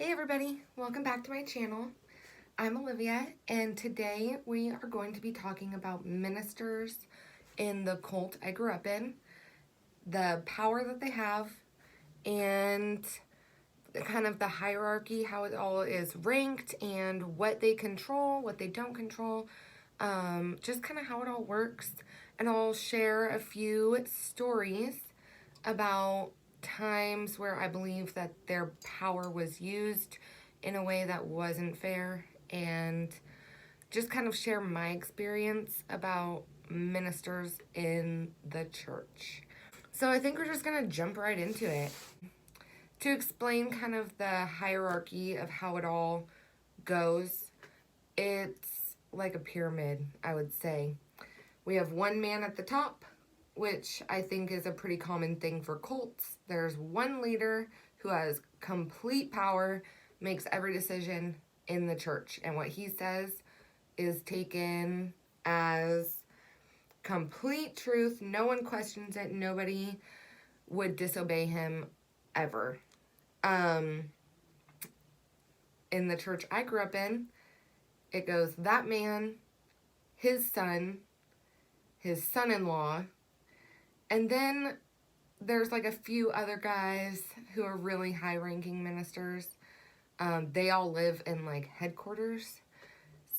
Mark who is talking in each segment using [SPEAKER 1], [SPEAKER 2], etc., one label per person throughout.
[SPEAKER 1] Hey everybody, welcome back to my channel. I'm Olivia, and today we are going to be talking about ministers in the cult I grew up in, the power that they have, and kind of the hierarchy, how it all is ranked, and what they control, what they don't control, just kind of how it all works. And I'll share a few stories about times where I believe that their power was used in a way that wasn't fair, and just kind of share my experience about ministers in the church. So I think we're just going to jump right into it. To explain kind of the hierarchy of how it all goes, it's like a pyramid, I would say. We have one man at the top, which I think is a pretty common thing for cults. There's one leader who has complete power, makes every decision in the church, and what he says is taken as complete truth. No one questions it. Nobody would disobey him ever. In the church I grew up in, it goes that man, his son-in-law, and then there's like a few other guys who are really high-ranking ministers. They all live in like headquarters.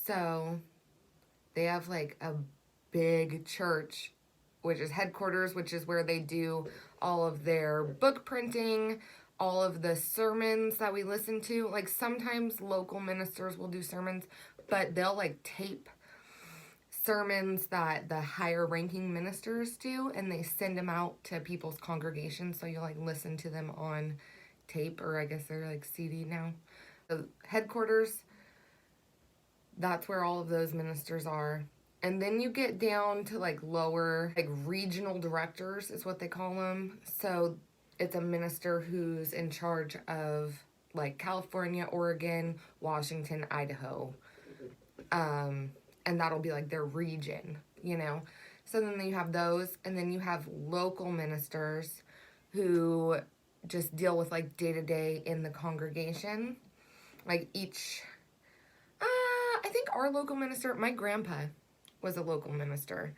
[SPEAKER 1] So they have like a big church, which is headquarters, which is where they do all of their book printing, all of the sermons that we listen to. Like sometimes local ministers will do sermons, but they'll like tape sermons that the higher ranking ministers do, and they send them out to people's congregations, so you like listen to them on tape, or I guess they're like CD now. The headquarters, that's where all of those ministers are. And then you get down to like lower, like regional directors is what they call them. So it's a minister who's in charge of like California, Oregon, Washington, Idaho. And that'll be like their region, you know. So then you have those, and then you have local ministers who just deal with like day to day in the congregation. Like I think our local minister, my grandpa was a local minister.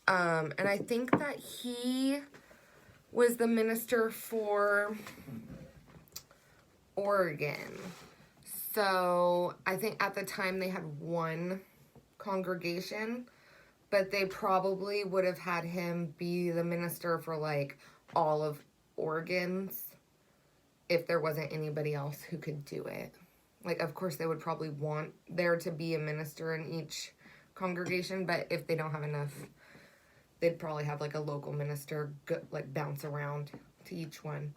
[SPEAKER 1] And I think that he was the minister for Oregon. So I think at the time they had one congregation, but they probably would have had him be the minister for like all of Oregon's if there wasn't anybody else who could do it. Like, of course, they would probably want there to be a minister in each congregation, but if they don't have enough, they'd probably have like a local minister like bounce around to each one.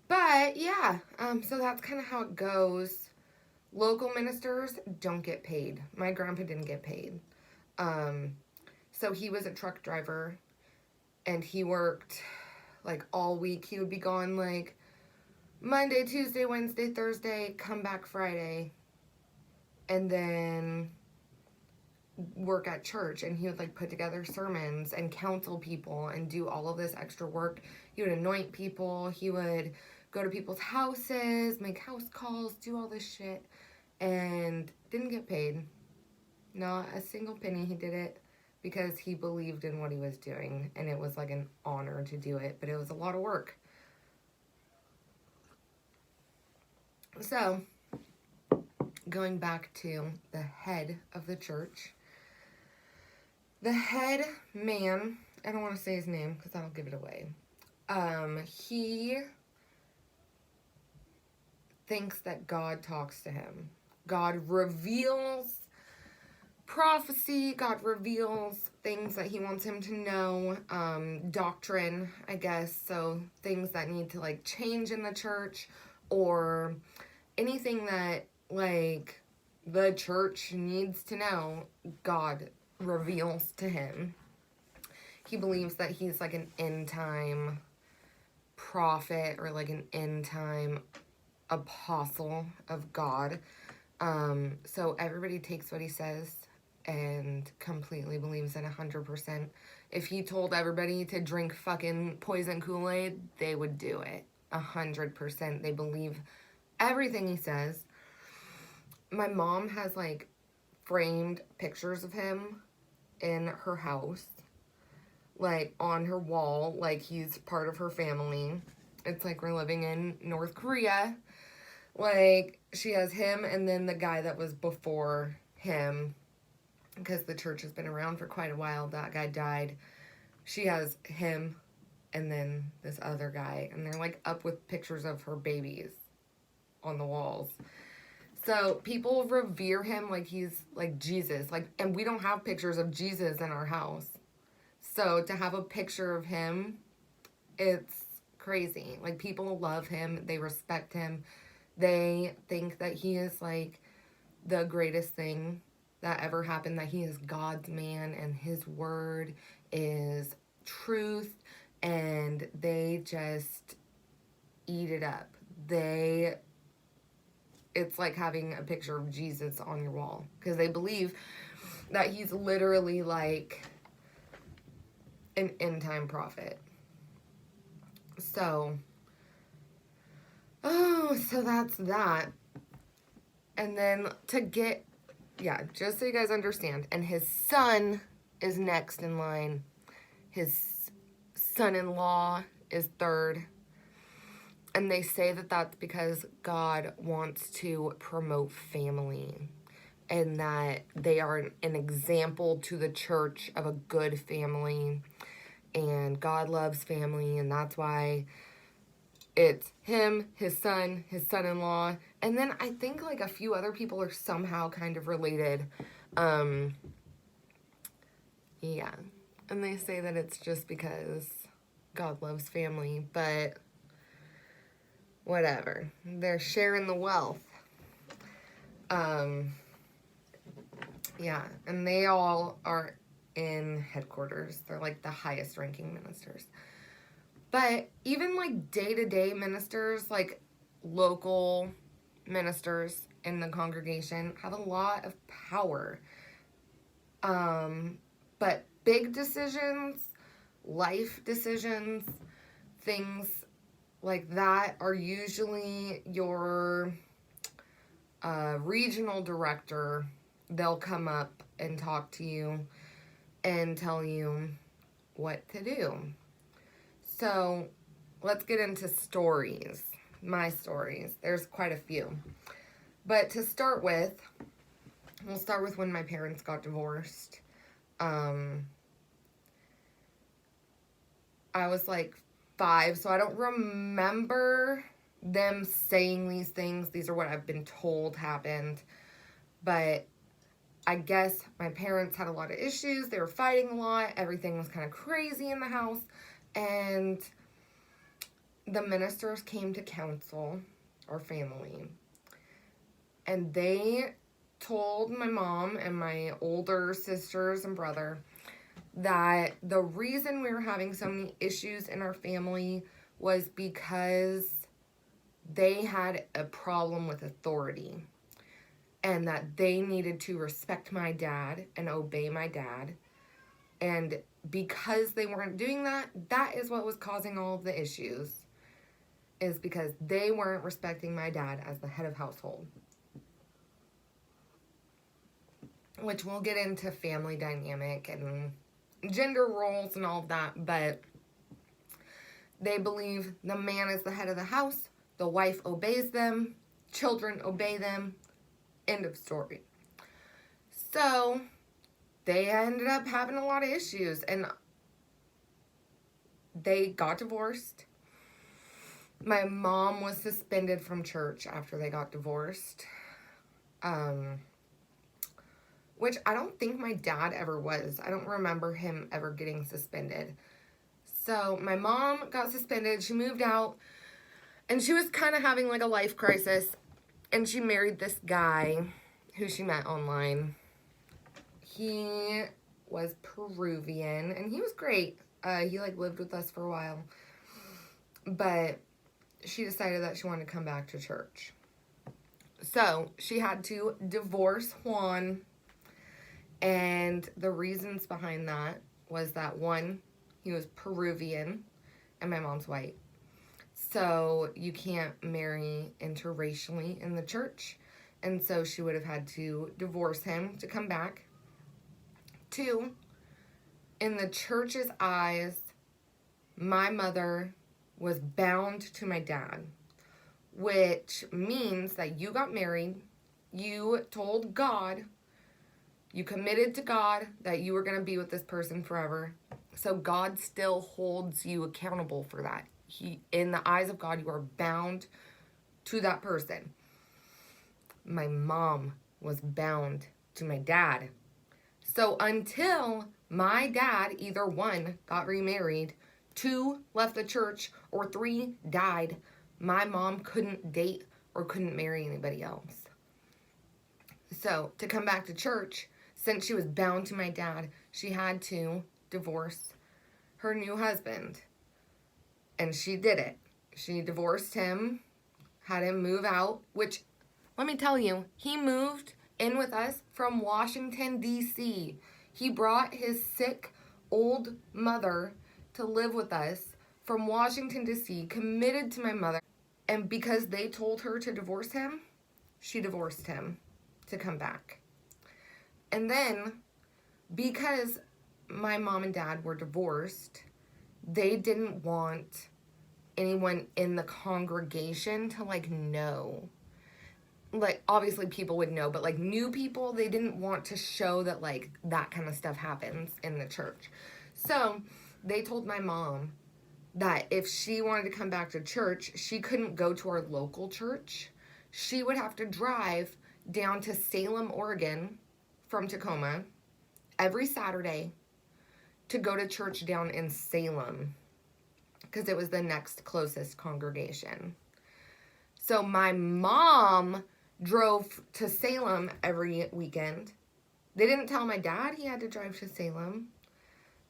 [SPEAKER 1] But yeah, so that's kind of how it goes. Local ministers don't get paid. My grandpa didn't get paid. So he was a truck driver, and he worked like all week. He would be gone like Monday, Tuesday, Wednesday, Thursday, come back Friday, and then work at church. And he would like put together sermons and counsel people and do all of this extra work. He would anoint people. He would go to people's houses, make house calls, do all this shit, and didn't get paid. Not a single penny. He did it because he believed in what he was doing, and it was like an honor to do it, but it was a lot of work. So, going back to the head of the church, the head man, I don't want to say his name because that'll give it away. He thinks that God talks to him. God reveals prophecy. God reveals things that he wants him to know. Doctrine, I guess. So things that need to like change in the church, or anything that like the church needs to know, God reveals to him. He believes that he's like an end time prophet, or like an end time apostle of God. So everybody takes what he says and completely believes it 100%. If he told everybody to drink fucking poison Kool-Aid, they would do it 100%. They believe everything he says. My mom has like framed pictures of him in her house, like on her wall, like he's part of her family. It's like we're living in North Korea. Like, she has him and then the guy that was before him, because the church has been around for quite a while. That guy died. She has him and then this other guy, and they're like up with pictures of her babies on the walls. So people revere him like he's like Jesus. Like, and we don't have pictures of Jesus in our house. So to have a picture of him, it's crazy. Like, people love him, they respect him. They think that he is like the greatest thing that ever happened, that he is God's man and his word is truth, and they just eat it up. It's like having a picture of Jesus on your wall, because they believe that he's literally like an end time prophet. So that's that. And then just so you guys understand, and his son is next in line. His son-in-law is third. And they say that that's because God wants to promote family, and that they are an example to the church of a good family, and God loves family, and that's why it's him, his son-in-law, and then I think like a few other people are somehow kind of related. Yeah. And they say that it's just because God loves family, but whatever. They're sharing the wealth. Yeah, and they all are in headquarters. They're like the highest ranking ministers. But even like day-to-day ministers, like local ministers in the congregation, have a lot of power. But big decisions, life decisions, things like that are usually your regional director. They'll come up and talk to you and tell you what to do. So let's get into stories. My stories. There's quite a few. But to start with, we'll start with when my parents got divorced. I was like 5, so I don't remember them saying these things. These are what I've been told happened. But I guess my parents had a lot of issues. They were fighting a lot. Everything was kind of crazy in the house. And the ministers came to counsel our family. And they told my mom and my older sisters and brother that the reason we were having so many issues in our family was because they had a problem with authority, and that they needed to respect my dad and obey my dad. And because they weren't doing that, that is what was causing all of the issues, is because they weren't respecting my dad as the head of household. Which we'll get into family dynamic and gender roles and all of that, but they believe the man is the head of the house, the wife obeys them, children obey them, end of story. So they ended up having a lot of issues, and they got divorced. My mom was suspended from church after they got divorced. Which I don't think my dad ever was. I don't remember him ever getting suspended. So my mom got suspended. She moved out, and she was kind of having like a life crisis. And she married this guy who she met online. He was Peruvian, and he was great. He like lived with us for a while. But she decided that she wanted to come back to church. So she had to divorce Juan. And the reasons behind that was that, one, he was Peruvian and my mom's white. So you can't marry interracially in the church. And so she would have had to divorce him to come back. 2, in the church's eyes, my mother was bound to my dad, which means that you got married, you told God, you committed to God that you were going to be with this person forever. So God still holds you accountable for that. In the eyes of God, you are bound to that person. My mom was bound to my dad. So until my dad, either 1, got remarried, 2, left the church, or 3, died, my mom couldn't date or couldn't marry anybody else. So to come back to church, since she was bound to my dad, she had to divorce her new husband. And she did it. She divorced him, had him move out, which, let me tell you, he moved in with us from Washington, D.C. He brought his sick old mother to live with us from Washington, D.C., committed to my mother. And because they told her to divorce him, she divorced him to come back. And then, because my mom and dad were divorced, they didn't want anyone in the congregation to, like, know. Like, obviously people would know, but, like, new people, they didn't want to show that, like, that kind of stuff happens in the church. So, they told my mom that if she wanted to come back to church, she couldn't go to our local church. She would have to drive down to Salem, Oregon from Tacoma every Saturday to go to church down in Salem, because it was the next closest congregation. So my mom drove to Salem every weekend. They didn't tell my dad he had to drive to Salem.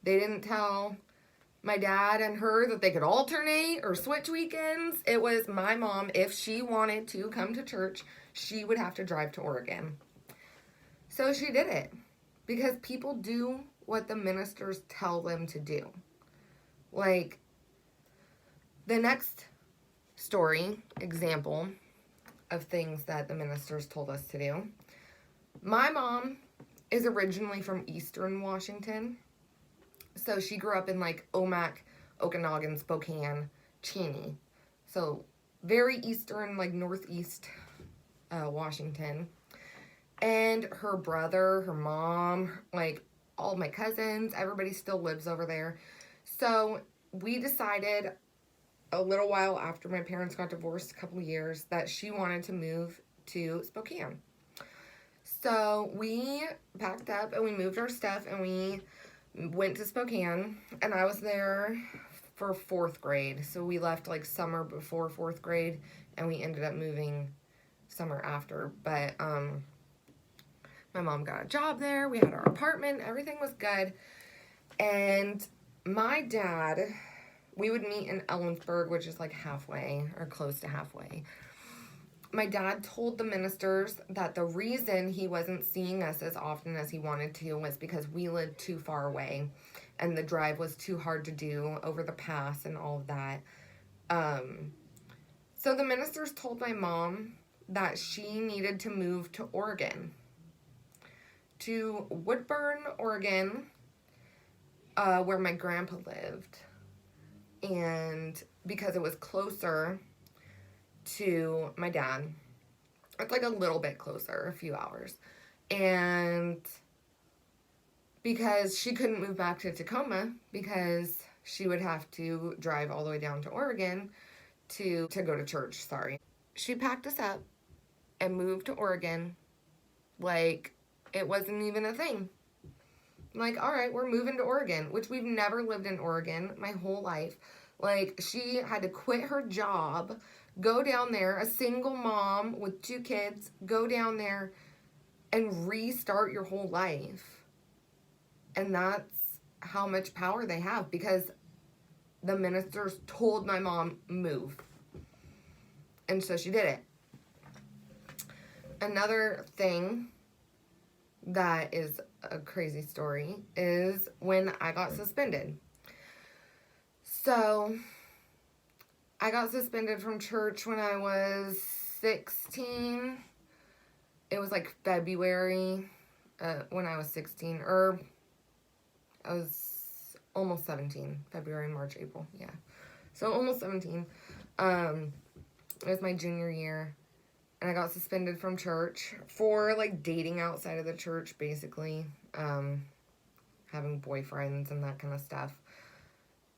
[SPEAKER 1] They didn't tell my dad and her that they could alternate or switch weekends. It was my mom, if she wanted to come to church, she would have to drive to Oregon. So she did it, because people do what the ministers tell them to do. Like, the next story, example of things that the ministers told us to do. My mom is originally from Eastern Washington. So she grew up in, like, Omak, Okanagan, Spokane, Cheney. So very eastern, like, northeast Washington. And her brother, her mom, like, all my cousins, everybody still lives over there. So we decided a little while after my parents got divorced, a couple of years, that she wanted to move to Spokane. So we packed up and we moved our stuff and we went to Spokane, and I was there for 4th grade. So we left, like, summer before 4th grade, and we ended up moving summer after. But my mom got a job there. We had our apartment. Everything was good. And my dad, we would meet in Ellensburg, which is, like, halfway or close to halfway. My dad told the ministers that the reason he wasn't seeing us as often as he wanted to was because we lived too far away and the drive was too hard to do over the pass and all of that. So the ministers told my mom that she needed to move to Oregon, to Woodburn, Oregon, where my grandpa lived. And because it was closer to my dad, it's like a little bit closer, a few hours. And because she couldn't move back to Tacoma, because she would have to drive all the way down to Oregon to go to church, sorry. She packed us up and moved to Oregon like it wasn't even a thing. Like, all right, we're moving to Oregon, which we've never lived in Oregon my whole life. Like, she had to quit her job, go down there, a single mom with 2 kids, go down there and restart your whole life. And that's how much power they have, because the ministers told my mom, move. And so she did it. Another thing that is a crazy story is when I got suspended. So I got suspended from church when I was 16. It was like February when I was 16, or I was almost 17. February, March, April, yeah. So almost 17. It was my junior year, and I got suspended from church for like dating outside of the church, basically, having boyfriends and that kind of stuff.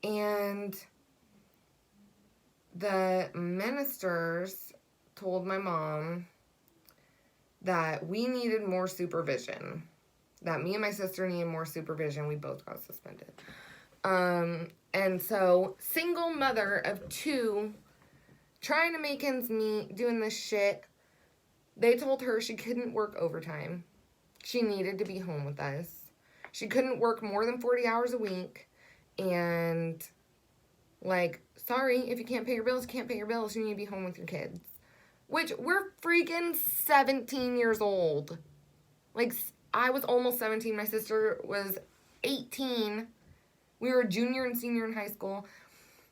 [SPEAKER 1] And the ministers told my mom that we needed more supervision, that me and my sister needed more supervision. We both got suspended. And so, single mother of 2, trying to make ends meet, doing this shit, they told her she couldn't work overtime. She needed to be home with us. She couldn't work more than 40 hours a week. And, like, sorry, if you can't pay your bills, you can't pay your bills. You need to be home with your kids. Which, we're freaking 17 years old. Like, I was almost 17. My sister was 18. We were a junior and senior in high school.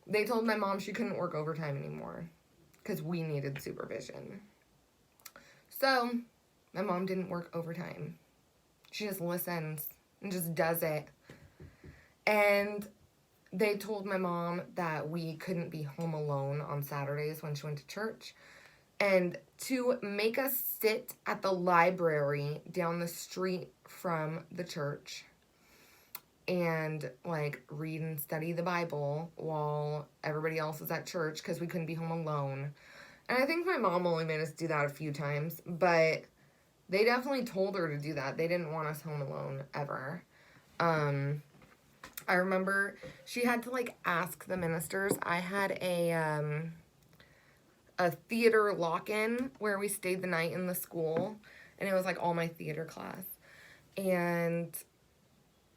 [SPEAKER 1] They told my mom she couldn't work overtime anymore because we needed supervision. So, my mom didn't work overtime. She just listens and just does it. And they told my mom that we couldn't be home alone on Saturdays when she went to church. And to make us sit at the library down the street from the church and, like, read and study the Bible while everybody else was at church because we couldn't be home alone. And I think my mom only made us do that a few times, but they definitely told her to do that. They didn't want us home alone ever. I remember she had to, like, ask the ministers. I had a theater lock-in where we stayed the night in the school, and it was, like, all my theater class. And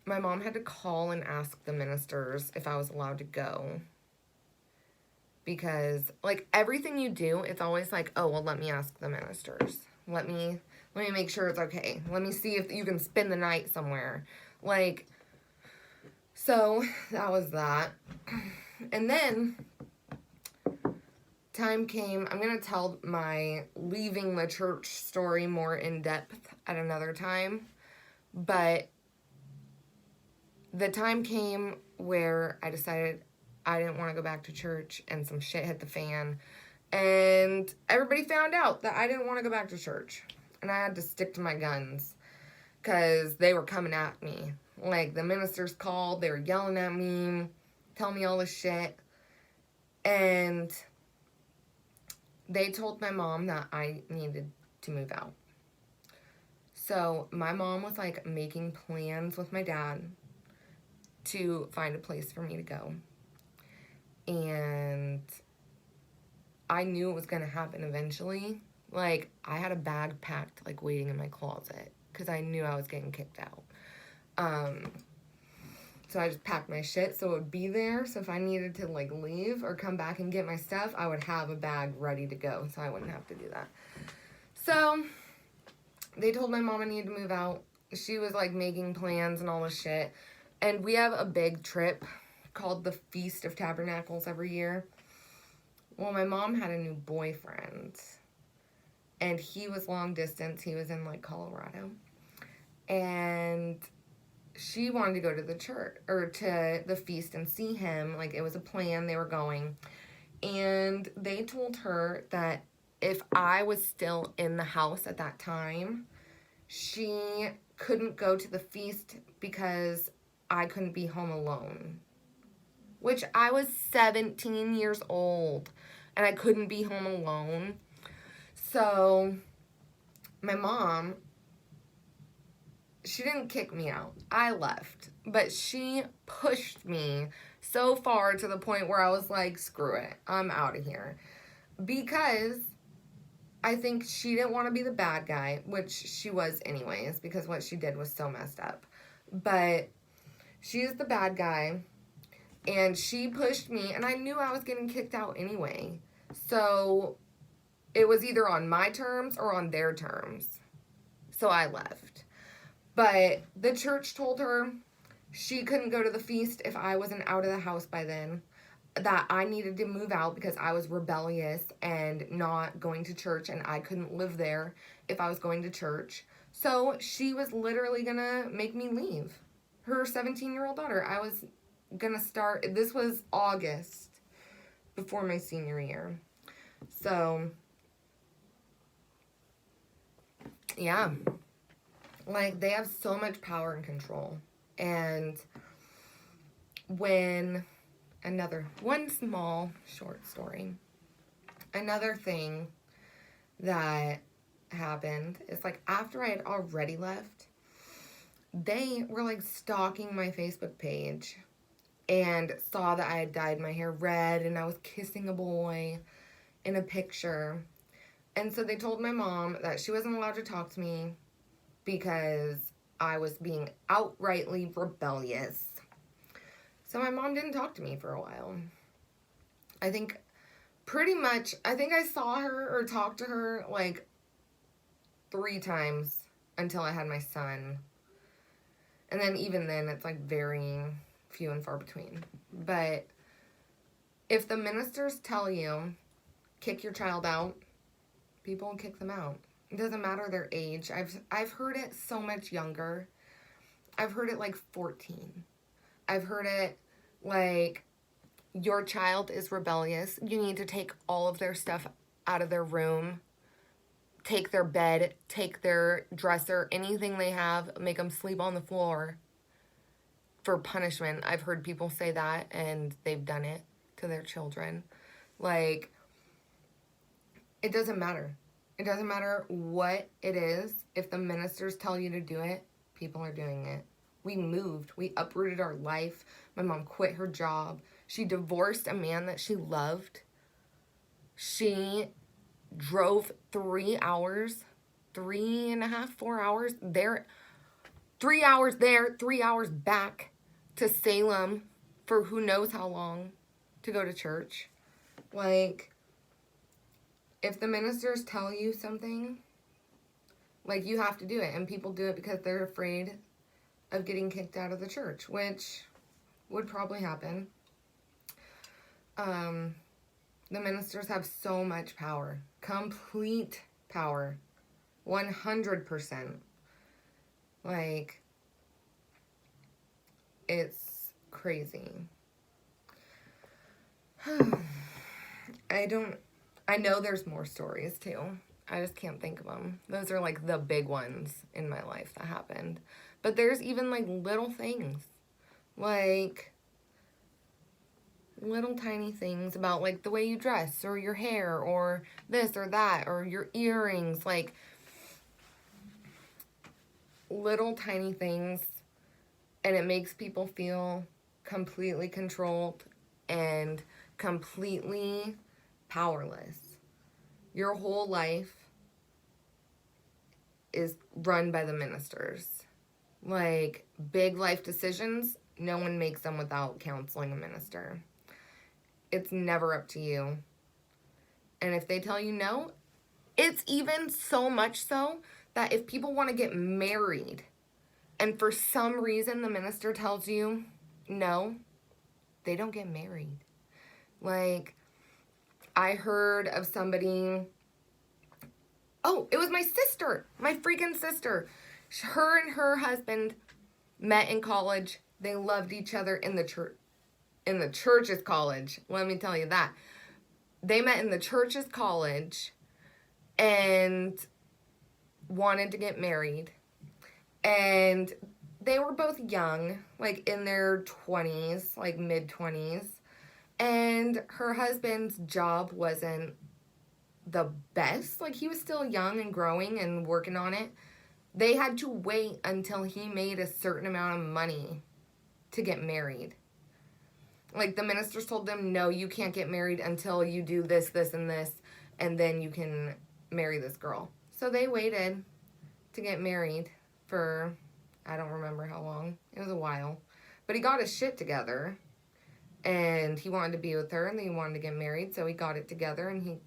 [SPEAKER 1] my mom had to call and ask the ministers if I was allowed to go. Because, like, everything you do, it's always like, oh, well, let me ask the ministers. Let me make sure it's okay. Let me see if you can spend the night somewhere. Like, so that was that. And then time came. I'm going to tell my leaving the church story more in depth at another time. But the time came where I decided I didn't want to go back to church, and some shit hit the fan. And everybody found out that I didn't want to go back to church. And I had to stick to my guns because they were coming at me. Like, the ministers called, they were yelling at me, telling me all this shit. And they told my mom that I needed to move out. So my mom was, like, making plans with my dad to find a place for me to go. And I knew it was going to happen eventually. Like, I had a bag packed, like, waiting in my closet because I knew I was getting kicked out. So I just packed my shit so it would be there. So if I needed to, like, leave or come back and get my stuff, I would have a bag ready to go so I wouldn't have to do that. So they told my mom I needed to move out. She was, like, making plans and all this shit. And we have a big trip called the Feast of Tabernacles every year. Well, my mom had a new boyfriend. And he was long distance. He was in, like, Colorado. And she wanted to go to the church, or to the feast and see him. Like, it was a plan. They were going. And they told her that if I was still in the house at that time, she couldn't go to the feast because I couldn't be home alone. Which, I was 17 years old, and I couldn't be home alone. So, my mom, she didn't kick me out. I left. But she pushed me so far to the point where I was like, screw it. I'm out of here. Because I think she didn't want to be the bad guy, which she was anyways, because what she did was so messed up. But she is the bad guy, and she pushed me, and I knew I was getting kicked out anyway. So it was either on my terms or on their terms. So I left. But the church told her she couldn't go to the feast if I wasn't out of the house by then. that I needed to move out because I was rebellious and not going to church, and I couldn't live there if I was going to church. So she was literally gonna make me leave. Her 17-year-old daughter. I was gonna start, this was August before my senior year. So, yeah. Like, they have so much power and control. And when one small short story, another thing that happened is, like, after I had already left, they were, like, stalking my Facebook page and saw that I had dyed my hair red and I was kissing a boy in a picture. And so they told my mom that she wasn't allowed to talk to me because I was being outrightly rebellious. So my mom didn't talk to me for a while. I think I saw her or talked to her like 3 times until I had my son. And then even then, it's like very few and far between. But if the ministers tell you, kick your child out, people will kick them out. It doesn't matter their age. I've heard it so much younger. I've heard it like 14. I've heard it like, your child is rebellious. You need to take all of their stuff out of their room. Take their bed, take their dresser, anything they have, make them sleep on the floor for punishment. I've heard people say that, and they've done it to their children. Like, it doesn't matter. It doesn't matter what it is. If the ministers tell you to do it, people are doing it. We moved. We uprooted our life. My mom quit her job. She divorced a man that she loved. She drove 3 hours, 3.5, 4 hours there. 3 hours there, 3 hours back to Salem for who knows how long to go to church. Like, if the ministers tell you something, like, you have to do it. And people do it because they're afraid of getting kicked out of the church, which would probably happen. The ministers have so much power. Complete power. 100%. Like, it's crazy. I know there's more stories too. I just can't think of them. Those are like the big ones in my life that happened. But there's even like little things. Like, little tiny things about like the way you dress or your hair or this or that or your earrings. Like, little tiny things. And it makes people feel completely controlled and completely powerless. Your whole life is run by the ministers. Like, big life decisions, no one makes them without counseling a minister. It's never up to you. And if they tell you no, it's even so much so that if people want to get married and for some reason the minister tells you no, they don't get married. Like, I heard of somebody, it was my sister, my freaking sister. Her and her husband met in college. They loved each other in the church's college. Let me tell you that. They met in the church's college and wanted to get married. And they were both young, like in their 20s, like mid-20s. And her husband's job wasn't the best. Like, he was still young and growing and working on it. They had to wait until he made a certain amount of money to get married. Like, the ministers told them, no, you can't get married until you do this, this, and this, and then you can marry this girl. So they waited to get married for, I don't remember how long. It was a while. But he got his shit together. And he wanted to be with her, and he wanted to get married, so he got it together, and he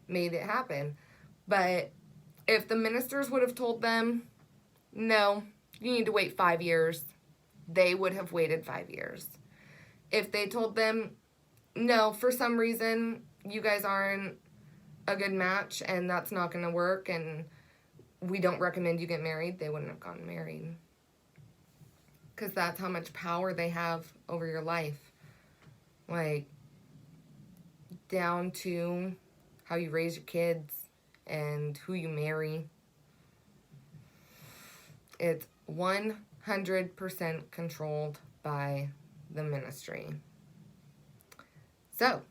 [SPEAKER 1] made it happen. But if the ministers would have told them, no, you need to wait 5 years, they would have waited 5 years. If they told them, no, for some reason, you guys aren't a good match and that's not going to work and we don't recommend you get married, they wouldn't have gotten married. Because that's how much power they have over your life. Like, down to how you raise your kids and who you marry. It's 100% controlled by the ministry. So,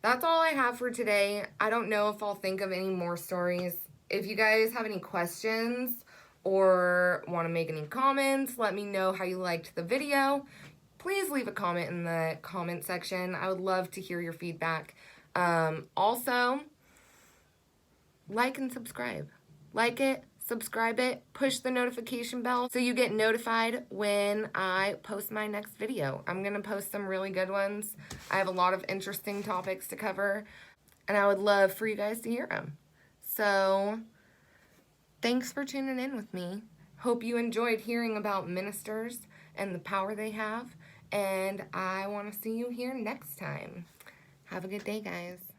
[SPEAKER 1] that's all I have for today. I don't know if I'll think of any more stories. If you guys have any questions or want to make any comments, let me know how you liked the video. Please leave a comment in the comment section. I would love to hear your feedback. Also, like and subscribe. Like it, subscribe it, push the notification bell so you get notified when I post my next video. I'm going to post some really good ones. I have a lot of interesting topics to cover, and I would love for you guys to hear them. So, thanks for tuning in with me. Hope you enjoyed hearing about ministers and the power they have, and I want to see you here next time. Have a good day, guys.